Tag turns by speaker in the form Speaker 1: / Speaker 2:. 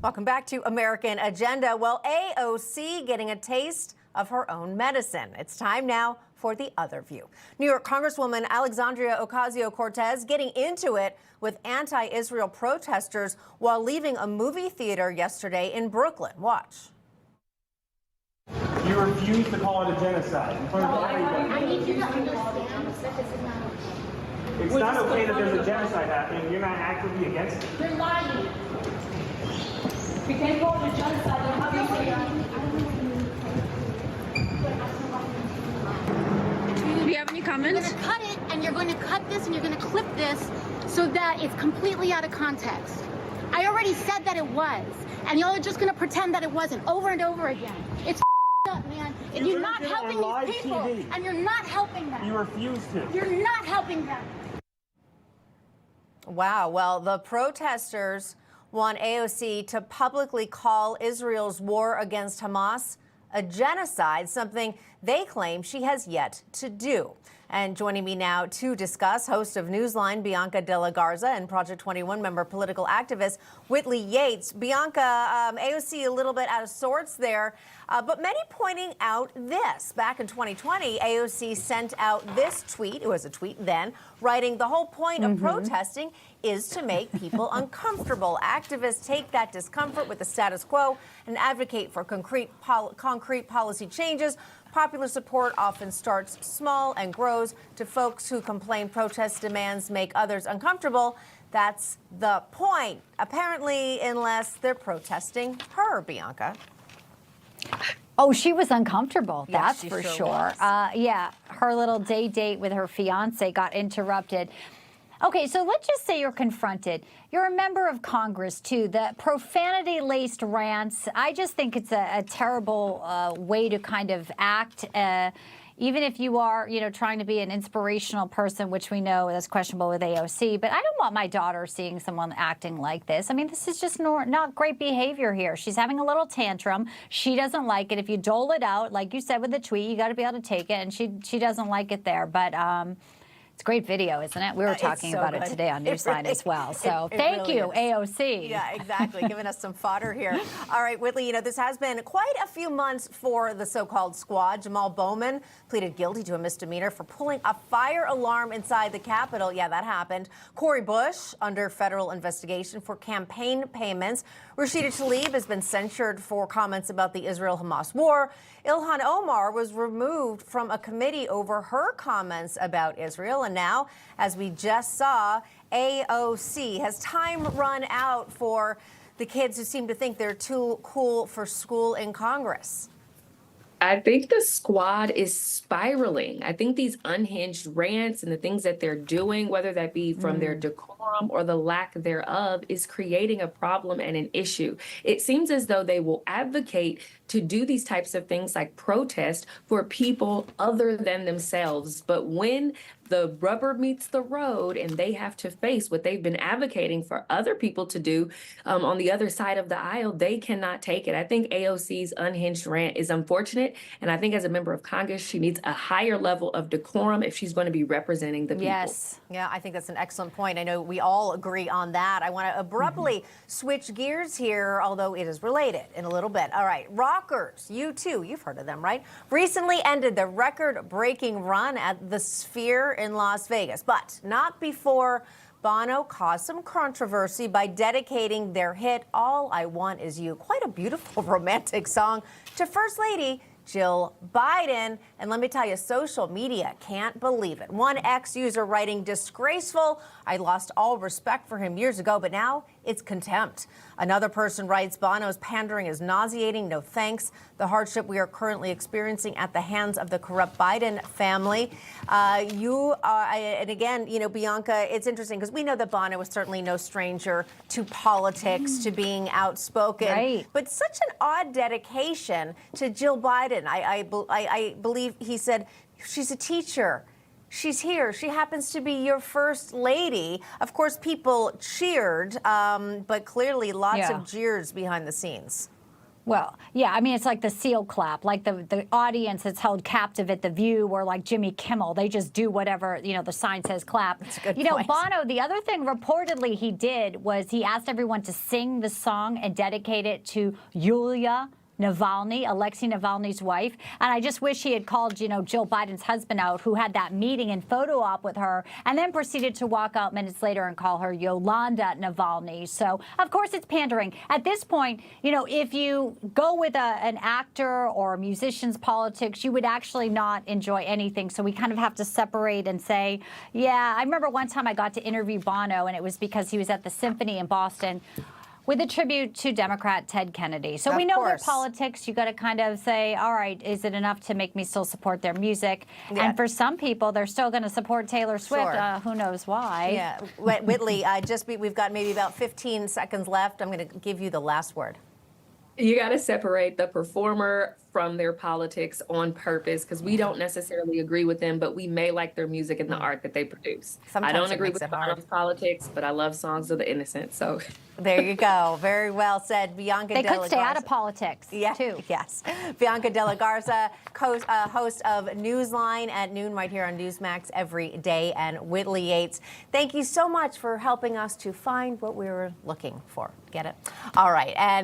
Speaker 1: Welcome back to American Agenda. Well, AOC getting a taste of her own medicine. It's time now for the other view. New York Congresswoman Alexandria Ocasio-Cortez getting into it with anti-Israel protesters while leaving a movie theater yesterday in Brooklyn. Watch.
Speaker 2: You refuse to call it a genocide in front of everybody.
Speaker 3: I need you to understand that this is not.
Speaker 2: It's not okay that there's a genocide happening. You're not actively against it.
Speaker 3: You're lying.
Speaker 4: We can't call it a genocide. Then how do you say that?
Speaker 5: Do you have any comments?
Speaker 3: You're going to cut it, and you're going to cut this, and you're going to clip this so that it's completely out of context. I already said that it was, and y'all are just going to pretend that it wasn't over and over again. It's up, man. And you're not helping these people, and you're not helping them.
Speaker 2: You refuse to.
Speaker 3: You're not helping them.
Speaker 1: Wow. Well, the protesters want AOC to publicly call Israel's war against Hamas a genocide, something they claim she has yet to do. And joining me now to discuss, host of Newsline, Bianca De La Garza, and Project 21 member political activist Whitley Yates. Bianca, AOC a little bit out of sorts there, but many pointing out this. Back in 2020, AOC sent out this tweet. It was a tweet then, writing, "The whole point of protesting is to make people uncomfortable. Activists take that discomfort with the status quo and advocate for concrete policy changes. Popular support often starts small and grows. To folks who complain protest demands make others uncomfortable, that's the point." Apparently, unless they're protesting her, Bianca.
Speaker 6: Oh, she was uncomfortable.
Speaker 1: Yes,
Speaker 6: that's for
Speaker 1: sure
Speaker 6: sure. Yeah, her little date with her fiance got interrupted. Okay, so let's just say you're confronted. You're a member of Congress, too. The profanity-laced rants, I just think it's a terrible way to kind of act, even if you are, trying to be an inspirational person, which we know is questionable with AOC. But I don't want my daughter seeing someone acting like this. I mean, this is just not great behavior here. She's having a little tantrum. She doesn't like it. If you dole it out, like you said with the tweet, you got to be able to take it, and she doesn't like it there. But it's a great video, isn't it? We were talking about it today on Newsline as well. So thank you, AOC.
Speaker 1: Yeah, exactly. Giving us some fodder here. All right, Whitley, this has been quite a few months for the so-called squad. Jamal Bowman pleaded guilty to a misdemeanor for pulling a fire alarm inside the Capitol. Yeah, that happened. Cori Bush under federal investigation for campaign payments. Rashida Tlaib has been censured for comments about the Israel-Hamas war. Ilhan Omar was removed from a committee over her comments about Israel. And now, as we just saw, AOC, has time run out for the kids who seem to think they're too cool for school in Congress?
Speaker 7: I think the squad is spiraling. I think these unhinged rants and the things that they're doing, whether that be from their decorum or the lack thereof, is creating a problem and an issue. It seems as though they will advocate to do these types of things like protest for people other than themselves. But when the rubber meets the road and they have to face what they've been advocating for other people to do on the other side of the aisle, they cannot take it. I think AOC's unhinged rant is unfortunate. And I think as a member of Congress, she needs a higher level of decorum if she's going to be representing the people.
Speaker 1: Yes. Yeah, I think that's an excellent point. I know we all agree on that. I want to abruptly switch gears here, although it is related in a little bit. All right. Rockers, U2, you've heard of them, right? Recently ended the record-breaking run at the Sphere in Las Vegas, but not before Bono caused some controversy by dedicating their hit, All I Want Is You, quite a beautiful romantic song, to First Lady Jill Biden. And let me tell you, social media can't believe it. One ex-user writing, "Disgraceful. I lost all respect for him years ago, but now it's contempt." Another person writes, "Bono's pandering is nauseating. No thanks. The hardship we are currently experiencing at the hands of the corrupt Biden family." And again, Bianca, it's interesting because we know that Bono was certainly no stranger to politics, to being outspoken.
Speaker 6: Right.
Speaker 1: But such an odd dedication to Jill Biden. I believe he said, "She's a teacher. She's here. She happens to be your first lady." Of course, people cheered, but clearly lots of jeers behind the scenes.
Speaker 6: Well, yeah, I mean, it's like the seal clap, like the audience that's held captive at The View or like Jimmy Kimmel. They just do whatever, the sign says clap.
Speaker 1: That's a good
Speaker 6: Bono,
Speaker 1: point.
Speaker 6: the other thing reportedly he did was he asked everyone to sing the song and dedicate it to Yulia Navalny, Alexei Navalny's wife. And I just wish he had called, Jill Biden's husband out, who had that meeting and photo op with her, and then proceeded to walk out minutes later and call her Yolanda Navalny. So, of course, it's pandering. At this point, if you go with an actor or a musician's politics, you would actually not enjoy anything. So we kind of have to separate and say, yeah, I remember one time I got to interview Bono, and it was because he was at the Symphony in Boston with a tribute to Democrat Ted Kennedy. So we know their politics. You got to kind of say, all right, is it enough to make me still support their music? Yeah. And for some people, they're still going to support Taylor Swift. Sure. Who knows why?
Speaker 1: Yeah. Whitley, we've got maybe about 15 seconds left. I'm going to give you the last word.
Speaker 7: You got to separate the performer from their politics on purpose, because we don't necessarily agree with them, but we may like their music and the art that they produce.
Speaker 1: Sometimes
Speaker 7: I don't agree with
Speaker 1: Bono's
Speaker 7: politics, but I love Songs of the Innocent. So
Speaker 1: there you go. Very well said, Bianca
Speaker 6: They
Speaker 1: Della
Speaker 6: could stay
Speaker 1: Garza.
Speaker 6: out of politics, too.
Speaker 1: Yes. Bianca Della Garza, host of Newsline at noon right here on Newsmax every day, and Whitley Yates. Thank you so much for helping us to find what we were looking for. Get it? All right. And